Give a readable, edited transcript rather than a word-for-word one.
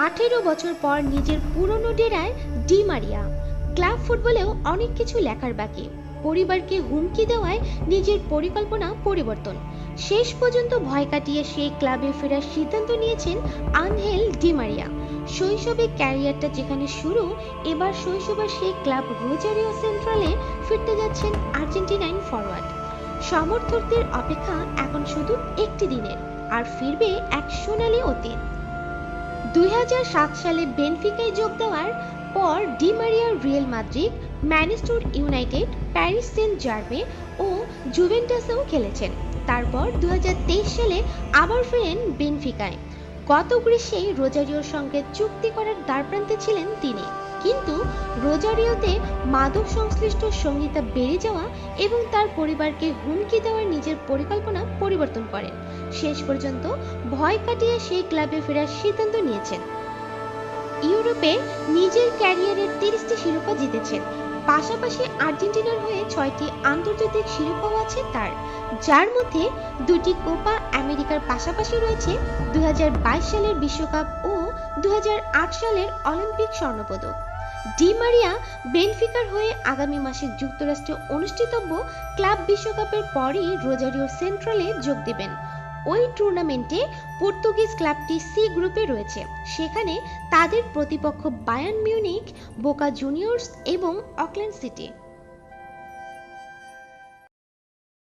18 বছর পর নিজের পুরনো ডেরায় ডি মারিয়া। ক্লাব ফুটবলেও অনেক কিছু লেখার বাকি। পরিবারকে হুমকি দেওয়ায় নিজের পরিকল্পনা পরিবর্তন। শেষ পর্যন্ত ভয় কাটিয়ে সেই ক্লাবে ফেরার সিদ্ধান্ত নিয়েছেন আনহেল ডি মারিয়া। শৈশবে ক্যারিয়ারটা যেখানে শুরু, এবার শৈশবের সেই ক্লাব রোজারিও সেন্ট্রালে ফিরতে যাচ্ছেন আর্জেন্টিনাইন ফরওয়ার্ড। সমর্থকদের অপেক্ষা এখন শুধু একটি দিনের, আর ফিরবে এক সোনালী অতীত। 2007 সালে বেনফিকায় যোগ দেওয়ার পর Di Maria Real Madrid, Manchester United, Paris Saint Germain ও জুভেন্টাসেও খেলেছেন। তারপর 2023 সালে আবার ফেরেন বেনফিকায়। গত গ্রীষ্মেই রোজারিওর সঙ্গে চুক্তি করার দ্বারপ্রান্তে ছিলেন তিনি, কিন্তু রোজারিওতে মাদক সংশ্লিষ্ট সংহিতা বেড়ে যাওয়া এবং তার পরিবারকে হুমকি দেওয়ার নিজের পরিকল্পনা পরিবর্তন করেন। শেষ পর্যন্ত ভয় কাটিয়ে সেই ক্লাবে ফেরার সিদ্ধান্ত নিয়েছেন। ইউরোপে নিজের ক্যারিয়ারের 30টি শিরোপা জিতেছেন, পাশাপাশি আর্জেন্টিনার হয়ে 6টি আন্তর্জাতিক শিরোপাও আছে তার, যার মধ্যে 2টি কোপা আমেরিকার পাশাপাশি রয়েছে 2022 সালের বিশ্বকাপ ও 2008 সালের অলিম্পিক স্বর্ণপদক। ডি মারিয়া বেনফিকার হয়ে আগামী মাসে যুক্তরাষ্ট্রে অনুষ্ঠিতব্য ক্লাব বিশ্বকাপের পরই রোজারিও সেন্ট্রালে যোগ দেবেন। ওই টুর্নামেন্টে পর্তুগিজ ক্লাবটি সি গ্রুপে রয়েছে, সেখানে তাদের প্রতিপক্ষ বায়ার্ন মিউনিখ, বোকা জুনিয়র্স এবং অকল্যান্ড সিটি।